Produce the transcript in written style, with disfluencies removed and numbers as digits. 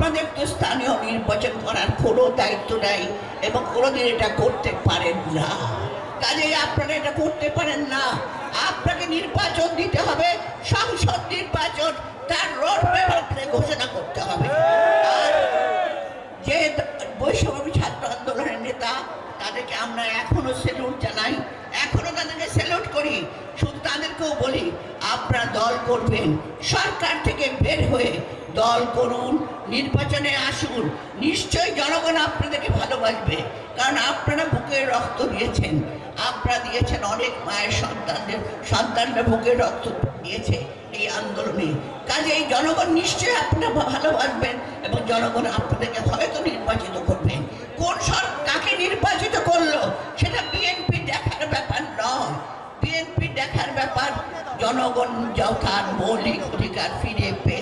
আপনাদের তো স্থানীয় নির্বাচন করার কোনো দায়িত্ব নাই এবং কোনোদিন এটা করতে পারেন না। কাজেই আপনারা এটা করতে পারেন না। আপনাকে নির্বাচন দিতে হবে, সংসদ নির্বাচন, তার রোডম্যাপ ঘোষণা করতে হবে। আর যে বৈষম্য ছাত্র আন্দোলনের নেতা, তাদেরকে আমরা এখনো স্যালুট জানাই, এখনো তাদেরকে স্যালুট করি। শুধু তাদেরকেও বলি, আপনারা দল করবেন, সরকার থেকে বের হয়ে দল করুন, নির্বাচনে আসুন। নিশ্চয়ই জনগণ আপনাদেরকে ভালোবাসবে, কারণ আপনারা বুকের রক্ত দিয়েছেন, আপনারা দিয়েছেন অনেক মায়ের সন্তানরা বুকের রক্ত দিয়েছে এই আন্দোলনে। কাজে এই জনগণ নিশ্চয়ই আপনারা ভালোবাসবেন এবং জনগণ আপনাদেরকে হয়তো নির্বাচিত করবেন। কোন কাকে নির্বাচিত করলো সেটা বিএনপি দেখার ব্যাপার নয়। বিএনপি দেখার ব্যাপার জনগণ তার মৌলিক অধিকার ফিরে পেয়ে